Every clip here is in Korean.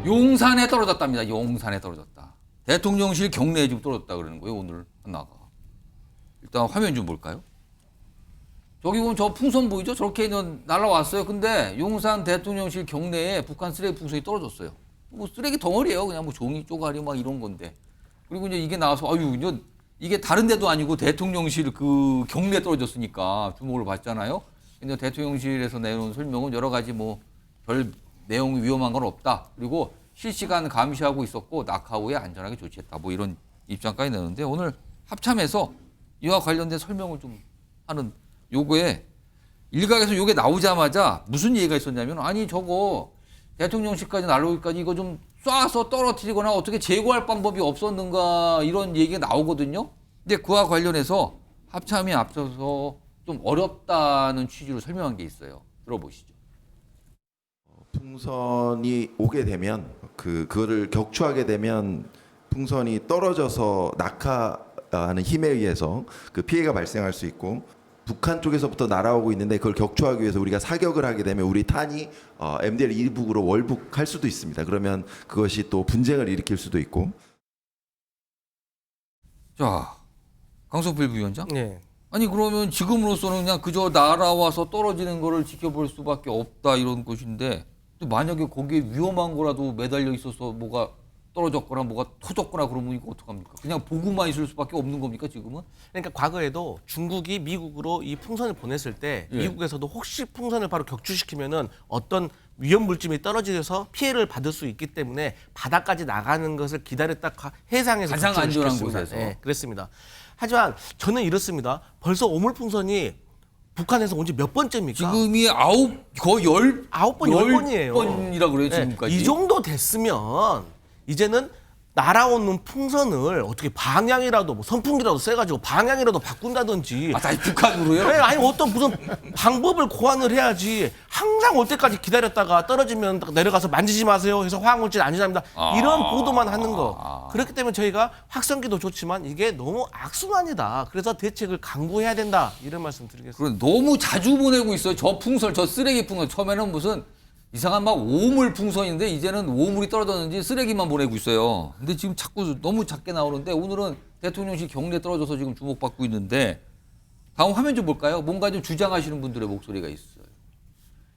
용산에 떨어졌답니다. 용산에 떨어졌다. 대통령실 경내에 지금 떨어졌다 그러는 거예요. 오늘 하나가. 일단 화면 좀 볼까요? 저기 보면 저 풍선 보이죠? 저렇게 날아왔어요. 근데 용산 대통령실 경내에 북한 쓰레기 풍선이 떨어졌어요. 뭐 쓰레기 덩어리예요. 그냥 뭐 종이 쪼가리 막 이런 건데. 그리고 이제 이게 나와서 아유 이게 다른 데도 아니고 대통령실 그 경내에 떨어졌으니까 주목을 받잖아요. 근데 대통령실에서 내놓은 설명은 여러 가지 뭐 별 내용이 위험한 건 없다. 그리고 실시간 감시하고 있었고 낙하 후에 안전하게 조치했다. 뭐 이런 입장까지 내는데 오늘 합참에서 이와 관련된 설명을 좀 하는 요거에 일각에서 요게 나오자마자 무슨 얘기가 있었냐면 아니 저거 대통령실까지 날라오기까지 이거 좀 쏴서 떨어뜨리거나 어떻게 제거할 방법이 없었는가 이런 얘기가 나오거든요. 근데 그와 관련해서 합참이 앞서서 좀 어렵다는 취지로 설명한 게 있어요. 들어보시죠. 풍선이 오게 되면 그거를 격추하게 되면 풍선이 떨어져서 낙하하는 힘에 의해서 그 피해가 발생할 수 있고 북한 쪽에서부터 날아오고 있는데 그걸 격추하기 위해서 우리가 사격을 하게 되면 우리 탄이 MDL 이북으로 월북할 수도 있습니다. 그러면 그것이 또 분쟁을 일으킬 수도 있고. 자, 강성필 부위원장. 네. 아니 그러면 지금으로서는 그냥 그저 날아와서 떨어지는 거를 지켜볼 수밖에 없다 이런 것인데 또 만약에 거기에 위험한 거라도 매달려 있어서 뭐가 떨어졌거나 뭐가 터졌거나 그러면 이거 어떡합니까? 그냥 보고만 있을 수밖에 없는 겁니까 지금은? 그러니까 과거에도 중국이 미국으로 이 풍선을 보냈을 때 예. 미국에서도 혹시 풍선을 바로 격추시키면은 어떤 위험 물질이 떨어져서 피해를 받을 수 있기 때문에 바다까지 나가는 것을 기다렸다 해상에서 가장 격추를 안전한 시켰습니다. 곳에서. 네, 그랬습니다. 하지만 저는 이렇습니다. 벌써 오물풍선이 북한에서 온 지 몇 번째입니까? 지금이 거의 열 10번이에요. 번이라 그래요 네, 지금까지. 이 정도 됐으면 이제는 날아오는 풍선을 어떻게 방향이라도 뭐 선풍기라도 쐬가지고 방향이라도 바꾼다든지. 아 다시 북한으로요? 네, 아니 어떤 무슨 방법을 고안을 해야지. 항상 올 때까지 기다렸다가 떨어지면 내려가서 만지지 마세요 해서 화학물질 안전합니다. 이런 보도만 하는 거. 그렇기 때문에 저희가 확성기도 좋지만 이게 너무 악순환이다. 그래서 대책을 강구해야 된다. 이런 말씀 드리겠습니다. 그럼 너무 자주 보내고 있어요. 저 풍선, 저 쓰레기 풍선. 처음에는 무슨 이상한 막 오물 풍선인데 이제는 오물이 떨어졌는지 쓰레기만 보내고 있어요. 근데 지금 자꾸 너무 작게 나오는데 오늘은 대통령실 경내에 떨어져서 지금 주목받고 있는데 다음 화면 좀 볼까요? 뭔가 좀 주장하시는 분들의 목소리가 있어요.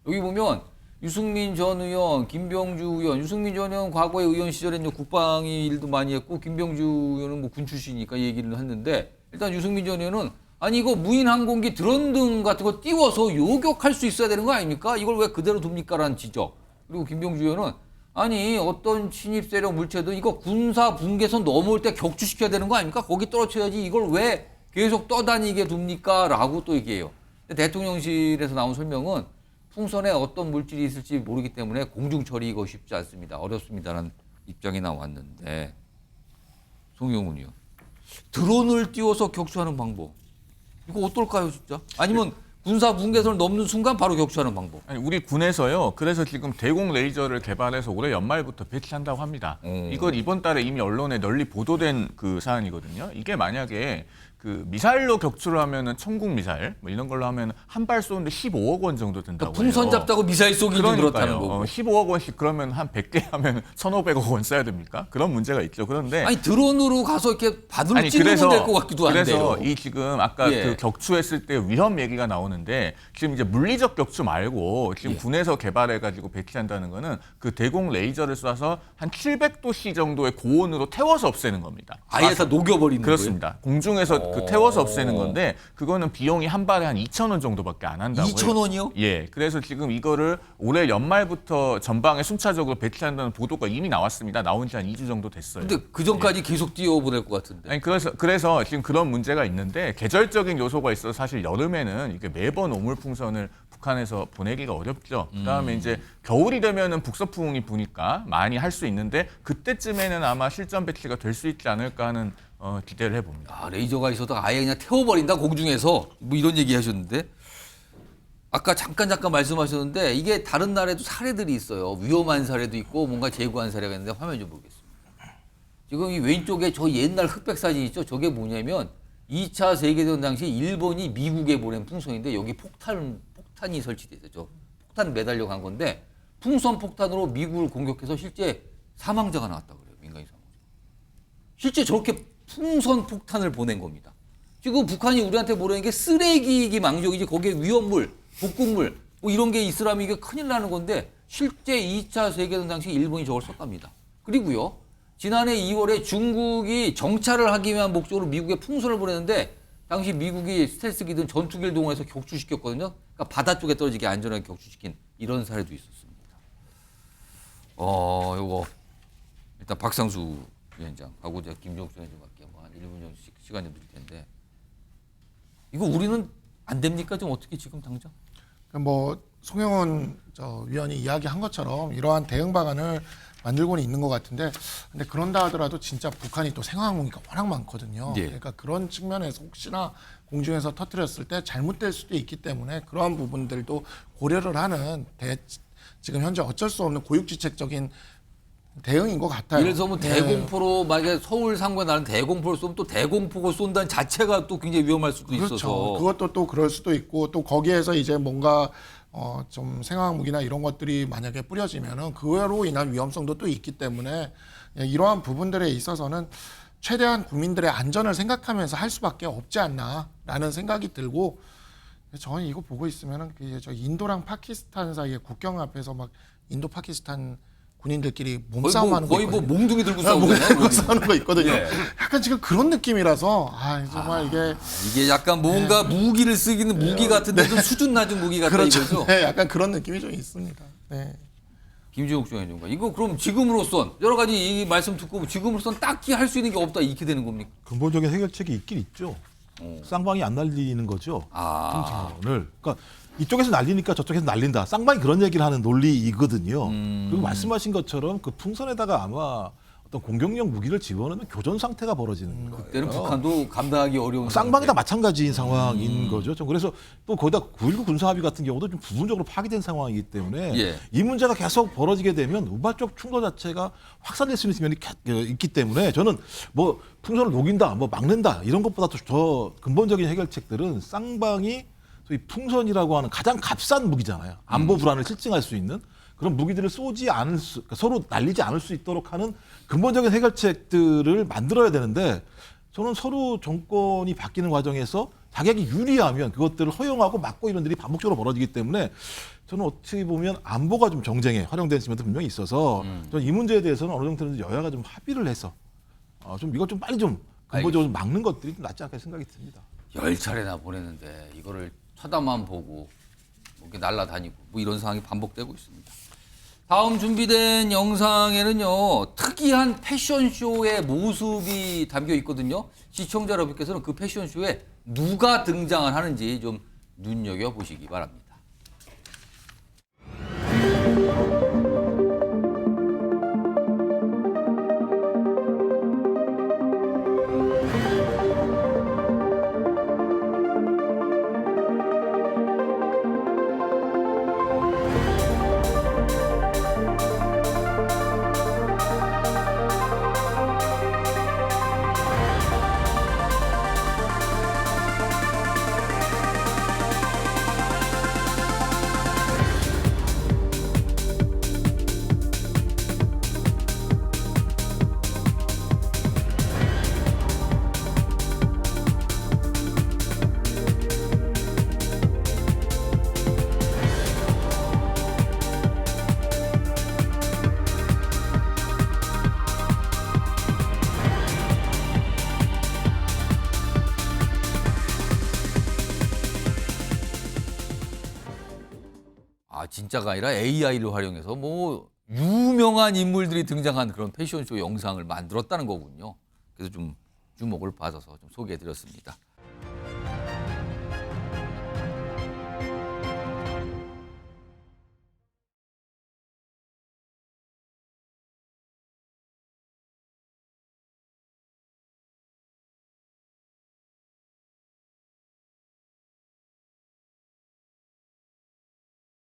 여기 보면 유승민 전 의원, 김병주 의원, 유승민 전 의원 과거에 의원 시절에는 국방위 일도 많이 했고 김병주 의원은 뭐 군 출신이니까 얘기를 했는데 일단 유승민 전 의원은 아니 이거 무인 항공기 드론 등 같은 거 띄워서 요격할 수 있어야 되는 거 아닙니까? 이걸 왜 그대로 둡니까라는 지적. 그리고 김병주 의원은 아니 어떤 침입 세력 물체도 이거 군사 분계선 넘어올 때 격추시켜야 되는 거 아닙니까? 거기 떨어뜨려야지 이걸 왜 계속 떠다니게 둡니까? 라고 또 얘기해요. 대통령실에서 나온 설명은 풍선에 어떤 물질이 있을지 모르기 때문에 공중 처리 이거 쉽지 않습니다. 어렵습니다라는 입장이 나왔는데 송영훈 의원 드론을 띄워서 격추하는 방법 이거 어떨까요 진짜? 아니면 군사 분계선을 넘는 순간 바로 격추하는 방법. 아니, 우리 군에서요. 그래서 지금 대공 레이저를 개발해서 올해 연말부터 배치한다고 합니다. 이건 이번 달에 이미 언론에 널리 보도된 그 사안이거든요. 이게 만약에 그 미사일로 격추를 하면은 천국 미사일 뭐 이런 걸로 하면 한 발 쏘는데 15억 원 정도 든다고 그러니까 풍선 해요. 잡다고 미사일 쏘기도 그렇다는 거고. 15억 원씩 그러면 한 100개 하면 1,500억 원 써야 됩니까? 그런 문제가 있죠. 그런데 아니 드론으로 가서 이렇게 바늘로 찌르면 될 것 같기도 한데요. 그래서 이 지금 아까 예. 그 격추했을 때 위험 얘기가 나오는데 지금 이제 물리적 격추 말고 지금 예. 군에서 개발해가지고 배치한다는 거는 그 대공 레이저를 쏴서 한 700도씨 정도의 고온으로 태워서 없애는 겁니다. 아예 다 녹여버리는 그렇습니다. 공중에서 그 태워서 없애는 건데 그거는 비용이 한 발에 한 2,000원 정도밖에 안 한다고요. 2,000원이요? 예. 그래서 지금 이거를 올해 연말부터 전방에 순차적으로 배치한다는 보도가 이미 나왔습니다. 나온 지 한 2주 정도 됐어요. 근데 그 전까지 계속 띄워보낼 것 같은데. 아니 그래서 지금 그런 문제가 있는데 계절적인 요소가 있어서 사실 여름에는 이게 매번 오물풍선을 북한에서 보내기가 어렵죠. 그다음에 이제 겨울이 되면은 북서풍이 부니까 많이 할 수 있는데 그때쯤에는 아마 실전 배치가 될 수 있지 않을까 하는 기대를 해봅니다. 아, 레이저가 있어도 아예 그냥 태워버린다 공중에서 뭐 이런 얘기 하셨는데 아까 잠깐 말씀하셨는데 이게 다른 나라에도 사례들이 있어요. 위험한 사례도 있고 뭔가 제거한 사례가 있는데 화면 좀 보겠습니다. 지금 이 왼쪽에 저 옛날 흑백 사진 있죠? 저게 뭐냐면 2차 세계대전 당시 일본이 미국에 보낸 풍선인데 여기 폭탄이 설치돼 있었죠. 폭탄 매달려 간 건데 풍선 폭탄으로 미국을 공격해서 실제 사망자가 나왔다 그래요. 민간인 사망자. 실제 저렇게 풍선 폭탄을 보낸 겁니다. 지금 북한이 우리한테 보내는 게 쓰레기이기 망정이지 거기에 위험물, 복국물 뭐 이런 게 있으라면 이게 큰일 나는 건데 실제 2차 세계대전 당시 일본이 저걸 썼답니다. 그리고요. 지난해 2월에 중국이 정찰을 하기 위한 목적으로 미국에 풍선을 보냈는데 당시 미국이 스텔스기든 전투기를 동원해서 격추시켰거든요. 그러니까 바다 쪽에 떨어지게 안전하게 격추시킨 이런 사례도 있었습니다. 요거 일단 박상수 위원장하고 제가 김종욱 위원장 갈게요. 한 1분 정도 시간 좀 드릴 텐데 이거 우리는 안 됩니까? 좀 어떻게 지금 당장? 뭐 송영원 위원이 이야기한 것처럼 이러한 대응 방안을 만들고는 있는 것 같은데 근데 그런다 하더라도 진짜 북한이 또 생화학무기가 워낙 많거든요. 예. 그러니까 그런 측면에서 혹시나 공중에서 터뜨렸을 때 잘못될 수도 있기 때문에 그러한 부분들도 고려를 하는 지금 현재 어쩔 수 없는 고육지책적인 대응인 것 같아요. 예를 들어서 뭐 네. 대공포로 만약에 서울 상부에 나는 대공포를 쏘면 또 대공포가 쏜다는 자체가 또 굉장히 위험할 수도 그렇죠. 있어서 그것도 또 그럴 수도 있고 또 거기에서 이제 뭔가 좀 생화학무기나 이런 것들이 만약에 뿌려지면은 그로 인한 위험성도 또 있기 때문에 이러한 부분들에 있어서는 최대한 국민들의 안전을 생각하면서 할 수밖에 없지 않나라는 생각이 들고 저는 이거 보고 있으면은 저 인도랑 파키스탄 사이에 국경 앞에서 막 인도 파키스탄 군인들끼리 몸싸움하는 거 거의 뭐 있거든요. 몽둥이 들고 몸 싸우잖아요. 싸우는 거 있거든요. 예. 약간 지금 그런 느낌이라서 정말 이게 이게 약간 뭔가 무기를 쓰기는 무기 같은데 좀 수준 낮은 무기 같다 그렇죠. 이거죠. 네, 약간 그런 느낌이 좀 있습니다. 네. 김지욱 중앙위원장과 이거 그럼 지금으로선 여러 가지 이 말씀 듣고 지금으로선 딱히 할 수 있는 게 없다 이렇게 되는 겁니까? 근본적인 해결책이 있긴 있죠. 쌍방이 안 날리는 거죠. 풍선을. 그러니까 이쪽에서 날리니까 저쪽에서 날린다. 쌍방이 그런 얘기를 하는 논리이거든요. 그리고 말씀하신 것처럼 그 풍선에다가 아마 어떤 공격용 무기를 집어넣으면 교전 상태가 벌어지는 거예요. 그때는 북한도 감당하기 어려운 쌍방이 다 상태. 마찬가지인 상황인 거죠. 좀 그래서 또 거기다 9.19 군사합의 같은 경우도 좀 부분적으로 파기된 상황이기 때문에 예. 이 문제가 계속 벌어지게 되면 우발적 충돌 자체가 확산될 수 있는 면이 있기 때문에 저는 뭐 풍선을 녹인다, 뭐 막는다 이런 것보다 더 근본적인 해결책들은 쌍방이 소위 풍선이라고 하는 가장 값싼 무기잖아요. 안보 불안을 실증할 수 있는 그런 무기들을 쏘지 않을 수, 그러니까 서로 날리지 않을 수 있도록 하는 근본적인 해결책들을 만들어야 되는데 저는 서로 정권이 바뀌는 과정에서 자격이 유리하면 그것들을 허용하고 막고 이런 일이 반복적으로 벌어지기 때문에 저는 어떻게 보면 안보가 좀 정쟁에 활용되는 측면도 분명히 있어서 저는 이 문제에 대해서는 어느 정도는 여야가 좀 합의를 해서 좀 이걸 좀 빨리 좀 근본적으로 좀 막는 것들이 좀 낫지 않을까 생각이 듭니다. 10차례나 보냈는데 이거를 쳐다만 보고 이렇게 날아다니고 뭐 이런 상황이 반복되고 있습니다. 다음 준비된 영상에는요 특이한 패션쇼의 모습이 담겨 있거든요. 시청자 여러분께서는 그 패션쇼에 누가 등장을 하는지 좀 눈여겨보시기 바랍니다. 진짜가 아니라 AI를 활용해서 뭐 유명한 인물들이 등장한 그런 패션쇼 영상을 만들었다는 거군요. 그래서 좀 주목을 받아서 좀 소개해드렸습니다.